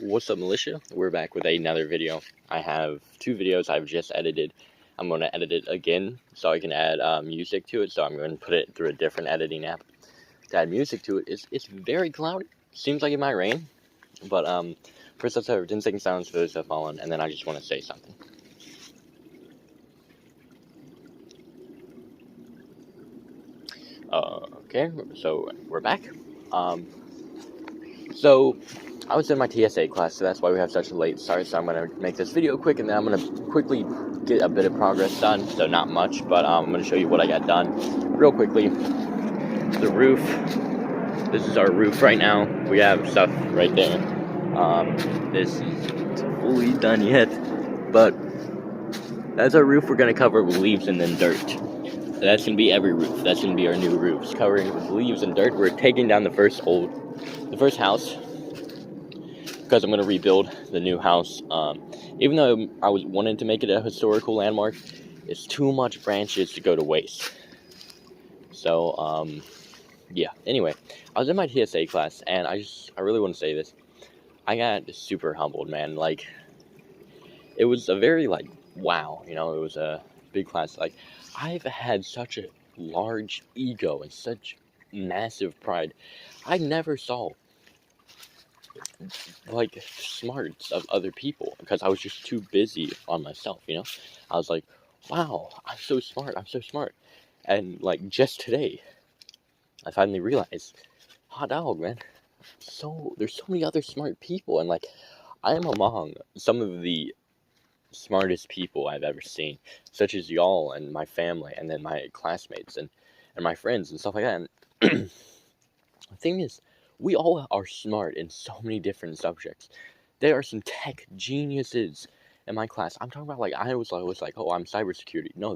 What's up, militia? We're back with another video. I have two videos I've just edited. I'm going to edit it again so I can add music to it, so I'm going to put it through a different editing app to add music to it. It's very cloudy. Seems like it might rain, but first let's have 10 second silence for those that have fallen, and then I just want to say something. Okay, so we're back. So I was in my TSA class, so that's why we have such a late start. So I'm going to make this video quick, and then I'm going to quickly get a bit of progress done. So not much, but I'm going to show you what I got done real quickly. The roof. This is our roof right now. We have stuff right there. This isn't fully done yet, but that's our roof. We're going to cover it with leaves and then dirt. That's going to be every roof. That's going to be our new roofs, covering it with leaves and dirt. We're taking down the first house, because I'm going to rebuild the new house. Even though I was wanting to make it a historical landmark, it's too much branches to go to waste. So, yeah. Anyway, I was in my TSA class, and I really want to say this. I got super humbled, man. Like, it was a very, wow, it was a big class. I've had such a large ego and such massive pride. I never saw smarts of other people because I was just too busy on myself. I was like, wow, I'm so smart. And just today I finally realized, hot dog, man, there's so many other smart people, and I am among some of the smartest people I've ever seen, such as y'all and my family, and then my classmates and my friends and stuff like that. And the thing is, we all are smart in so many different subjects. There are some tech geniuses in my class. I'm talking about I was like, oh, I'm cybersecurity. No,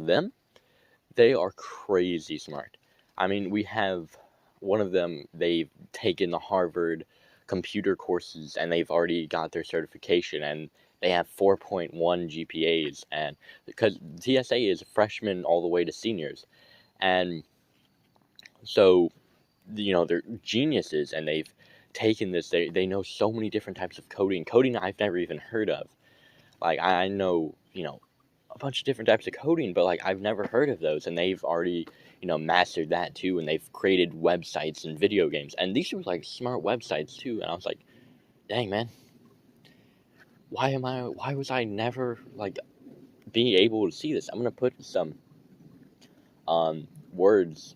they are crazy smart. I mean, we have one of them, they've taken the Harvard computer courses and they've already got their certification, and they have 4.1 GPAs, and because TSA is freshmen all the way to seniors. And so they're geniuses, and they've taken this. They know so many different types of coding I've never even heard of. I know a bunch of different types of coding, but I've never heard of those, and they've already mastered that too, and they've created websites and video games, and these were smart websites too. And I was like, dang, man, why was I never being able to see this? I'm gonna put some words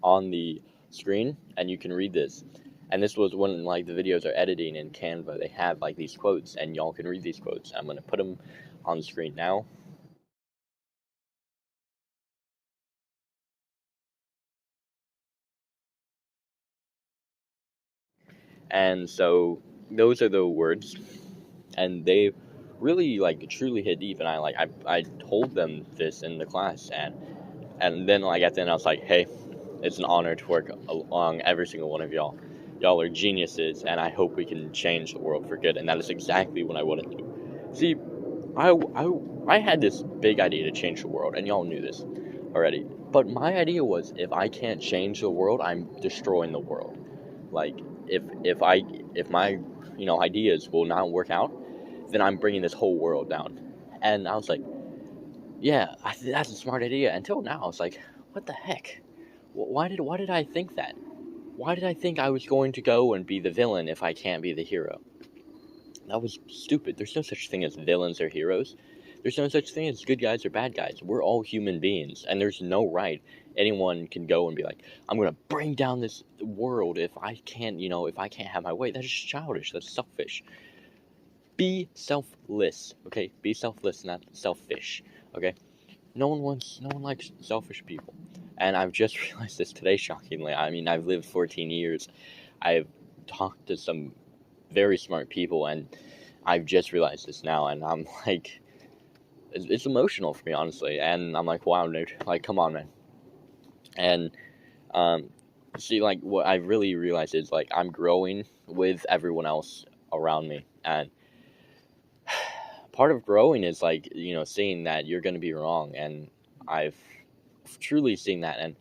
on the screen, and you can read this. And this was when the videos are editing in Canva. They have these quotes, and y'all can read these quotes. I'm gonna put them on the screen now. And so those are the words, and they really truly hit deep. And I told them this in the class, and then at the end I was like, hey, it's an honor to work along every single one of y'all. Y'all are geniuses, and I hope we can change the world for good. And that is exactly what I want to do. See, I had this big idea to change the world, and y'all knew this already. But my idea was, if I can't change the world, I'm destroying the world. If my ideas will not work out, then I'm bringing this whole world down. And I was like, yeah, that's a smart idea. Until now, I was like, what the heck? Why did I think that? Why did I think I was going to go and be the villain if I can't be the hero? That was stupid. There's no such thing as villains or heroes. There's no such thing as good guys or bad guys. We're all human beings, and there's no right anyone can go and be like, I'm gonna bring down this world if I can't have my way. That's just childish. That's selfish. Be selfless, okay? Be selfless, not selfish, okay? No one likes selfish people. And I've just realized this today, shockingly. I mean, I've lived 14 years. I've talked to some very smart people, and I've just realized this now, and I'm like, it's emotional for me, honestly. And I'm like, wow, dude, come on, man. And see, what I really realized is I'm growing with everyone else around me, and part of growing is seeing that you're going to be wrong, and I've truly seen that. And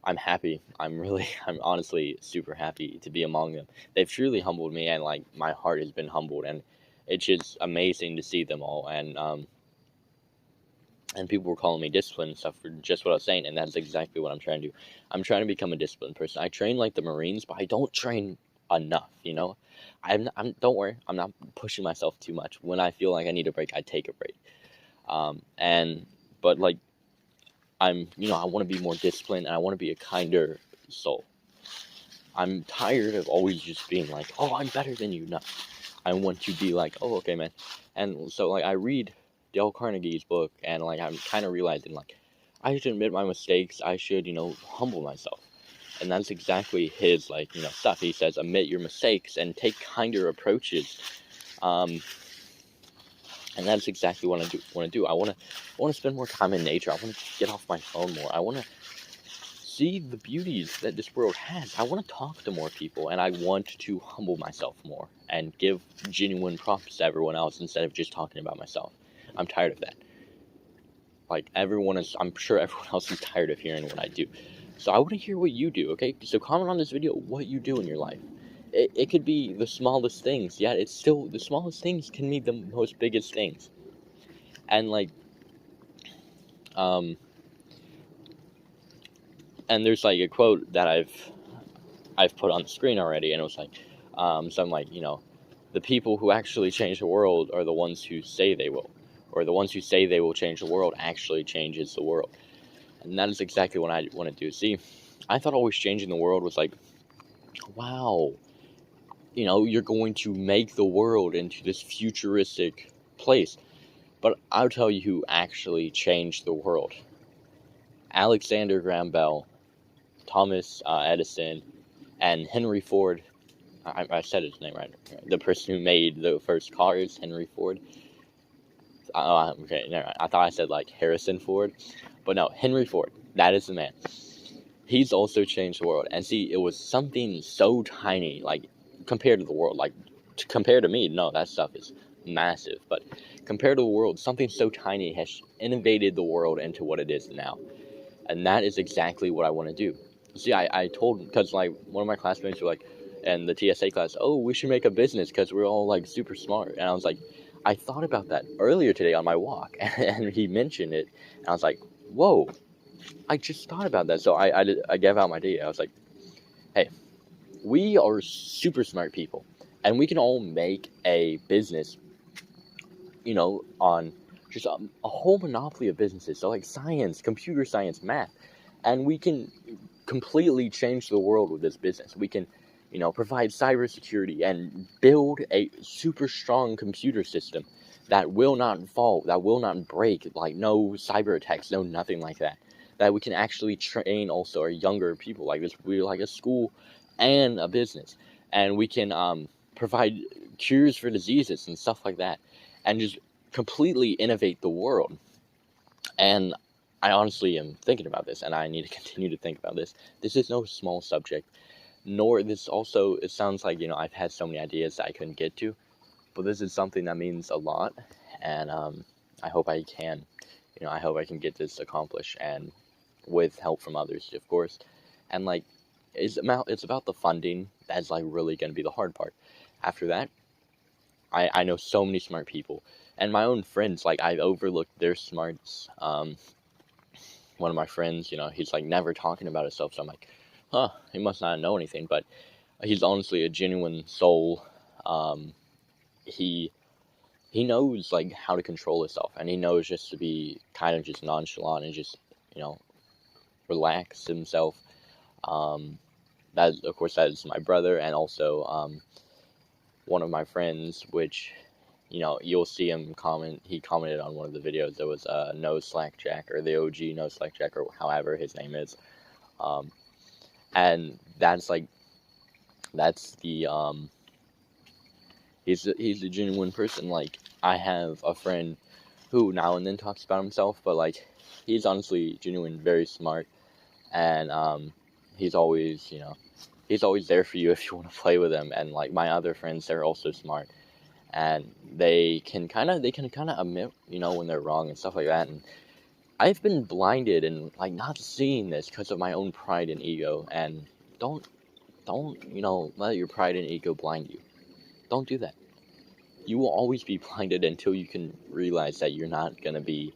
I'm happy. I'm honestly super happy to be among them. They've truly humbled me, and like my heart has been humbled, and it's just amazing to see them all. And people were calling me disciplined and stuff for just what I was saying, and that's exactly what I'm trying to do. I'm trying to become a disciplined person. I train like the Marines, but I don't train enough, you know? Don't worry, I'm not pushing myself too much. When I feel like I need a break, I take a break. But like, I want to be more disciplined, and I want to be a kinder soul. I'm tired of always just being like, oh, I'm better than you. No, I want to be like, oh, okay, man. And so, like, I read Dale Carnegie's book, and, like, I'm kind of realizing, like, I should admit my mistakes. I should, humble myself. And that's exactly his, like, stuff. He says, admit your mistakes and take kinder approaches. And that's exactly what I want to do. I want to spend more time in nature. I want to get off my phone more. I want to see the beauties that this world has. I want to talk to more people, and I want to humble myself more and give genuine props to everyone else instead of just talking about myself. I'm tired of that. Like, I'm sure everyone else is tired of hearing what I do. So I want to hear what you do, okay? So comment on this video what you do in your life. It could be the smallest things, yet it's still, the smallest things can be the most biggest things. And like, and there's like a quote that I've put on the screen already, and it was like, something like, the people who actually change the world are the ones who say they will, or the ones who say they will change the world actually changes the world. And that is exactly what I want to do. See, I thought always changing the world was like, wow, you're going to make the world into this futuristic place. But I'll tell you who actually changed the world. Alexander Graham Bell, Thomas Edison, and Henry Ford. I said his name right. The person who made the first cars, Henry Ford. Okay, never mind. I thought I said like Harrison Ford, but no, Henry Ford. That is the man. He's also changed the world. And see, it was something so tiny, like compared to the world, like compared to me. No, that stuff is massive. But compared to the world, something so tiny has innovated the world into what it is now. And that is exactly what I want to do. See, I told, because like one of my classmates were like, in the TSA class, oh, we should make a business because we're all like super smart. And I was like, I thought about that earlier today on my walk, and he mentioned it, and I was like, whoa, I just thought about that. So I gave out my idea. I was like, hey, we are super smart people, and we can all make a business, on just a whole monopoly of businesses. So like science, computer science, math, and we can completely change the world with this business. We can, provide cybersecurity and build a super strong computer system that will not fall, that will not break, like no cyber attacks, no nothing like that. That we can actually train also our younger people like this. We're like a school and a business, and we can provide cures for diseases and stuff like that, and just completely innovate the world. And I honestly am thinking about this, and I need to continue to think about this. This is no small subject, nor this also, it sounds like, I've had so many ideas that I couldn't get to, but this is something that means a lot, and I hope I can, I hope I can get this accomplished, and with help from others, of course. And like, it's about the funding that's like really going to be the hard part. After that, I know so many smart people, and my own friends, like, I've overlooked their smarts. One of my friends, he's like never talking about himself, so I'm like, huh, he must not know anything. But he's honestly a genuine soul. He knows like how to control himself, and he knows just to be kind of just nonchalant and just, relax himself. That, of course, that is my brother, and also one of my friends, which, you'll see him comment. He commented on one of the videos. There was No Slackjack, or the OG No Slackjack, or however his name is. And that's the he's a genuine person. Like, I have a friend who now and then talks about himself, but like, he's honestly genuine, very smart, and he's always there for you if you want to play with him. And like my other friends, they're also smart, and they can kind of admit, when they're wrong and stuff like that. And I've been blinded and like not seeing this because of my own pride and ego. And don't let your pride and ego blind you. Don't do that. You will always be blinded until you can realize that you're not gonna be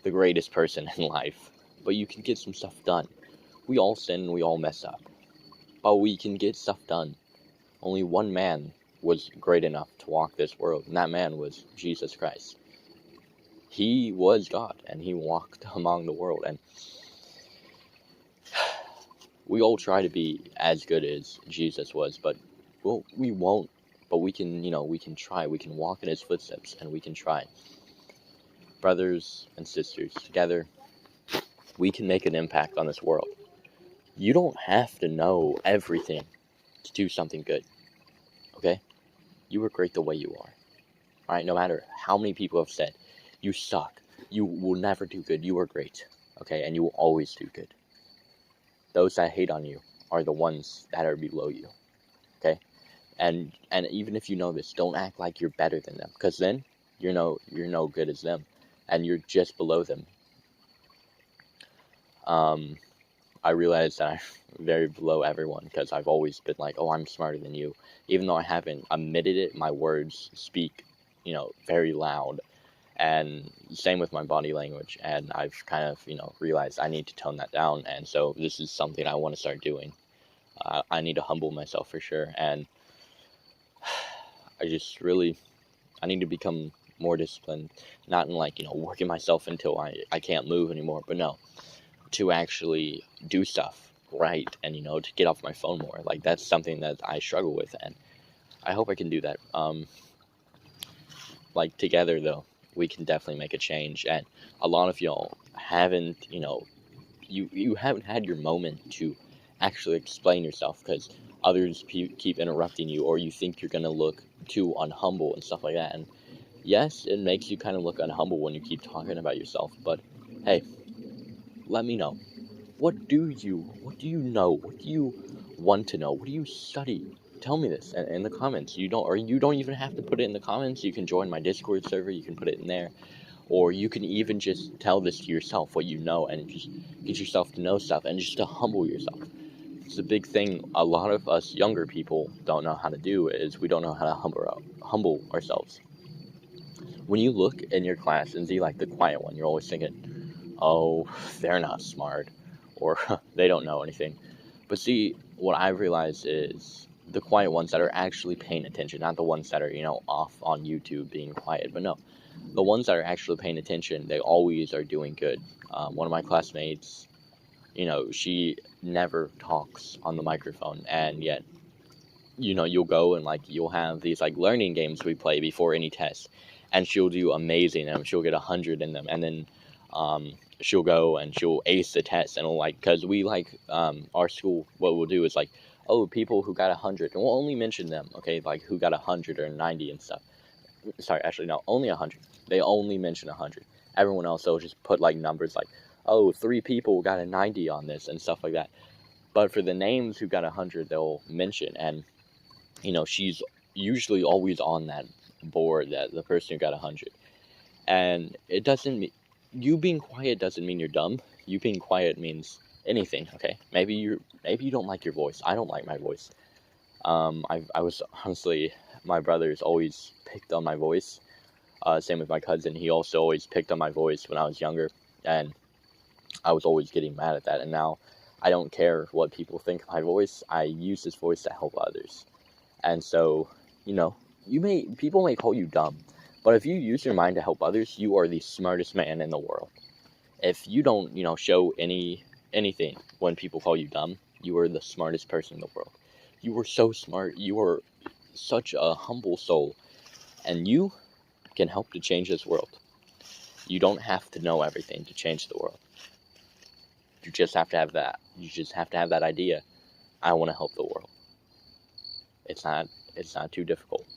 the greatest person in life, but you can get some stuff done. We all sin, we all mess up, but we can get stuff done. Only one man was great enough to walk this world, and that man was Jesus Christ. He was God, and he walked among the world, and we all try to be as good as Jesus was, but we won't. But we can, we can try. We can walk in his footsteps, and we can try. Brothers and sisters, together, we can make an impact on this world. You don't have to know everything to do something good, okay? You are great the way you are, all right? No matter how many people have said, you suck, you will never do good, you are great, okay? And you will always do good. Those that hate on you are the ones that are below you, okay? And even if you know this, don't act like you're better than them, because then you're no good as them, and you're just below them. I realize that I'm very below everyone because I've always been like, oh, I'm smarter than you. Even though I haven't admitted it, my words speak, very loud. And same with my body language. And I've kind of, realized I need to tone that down. And so this is something I want to start doing. I need to humble myself for sure. And I need to become more disciplined. Not in like, working myself until I can't move anymore. But no. To actually do stuff right and to get off my phone more. Like that's something that I struggle with, and I hope I can do that. Like together though, we can definitely make a change. And a lot of y'all haven't, you haven't had your moment to actually explain yourself because others keep interrupting you, or you think you're gonna look too unhumble and stuff like that. And yes, it makes you kind of look unhumble when you keep talking about yourself, but hey, let me know. What do you know? What do you want to know? What do you study? Tell me this in the comments. You don't even have to put it in the comments. You can join my Discord server. You can put it in there, or you can even just tell this to yourself what you know and just get yourself to know stuff and just to humble yourself. It's a big thing. A lot of us younger people don't know how to do is we don't know how to humble ourselves. When you look in your class and see like the quiet one, you're always thinking, oh, they're not smart, or they don't know anything. But see, what I've realized is the quiet ones that are actually paying attention, not the ones that are, off on YouTube being quiet, but no, the ones that are actually paying attention, they always are doing good. One of my classmates, she never talks on the microphone, and yet, you'll go and like you'll have these like learning games we play before any test, and she'll do amazing, and she'll get 100 in them, and then she'll go and she'll ace the test, and because we our school, what we'll do is like, oh, people who got 100, and we'll only mention them, okay, like who got 100 or 90 and stuff. Sorry, actually no, only 100. They only mention 100. Everyone else, they'll just put like numbers like, oh, 3 people got a 90 on this and stuff like that. But for the names who got 100, they'll mention, and she's usually always on that board, that the person who got 100. And it doesn't mean you being quiet doesn't mean you're dumb. You being quiet means anything, okay? Maybe you don't like your voice. I don't like my voice. I was honestly, my brothers always picked on my voice. Same with my cousin. He also always picked on my voice when I was younger, and I was always getting mad at that. And now I don't care what people think of my voice. I use this voice to help others. And so, people may call you dumb, but if you use your mind to help others, you are the smartest man in the world. If you don't, show anything when people call you dumb, you are the smartest person in the world. You are so smart. You are such a humble soul, and you can help to change this world. You don't have to know everything to change the world. You just have to have that. You just have to have that idea. I want to help the world. It's not too difficult.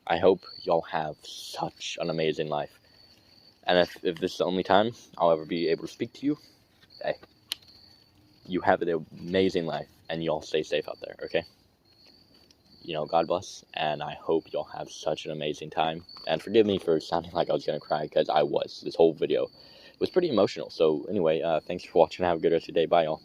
I hope y'all have such an amazing life. And if this is the only time I'll ever be able to speak to you, hey, you have an amazing life, and y'all stay safe out there, okay? God bless, and I hope y'all have such an amazing time. And forgive me for sounding like I was going to cry, because I was. This whole video was pretty emotional. So anyway, thanks for watching. Have a good rest of your day. Bye, y'all.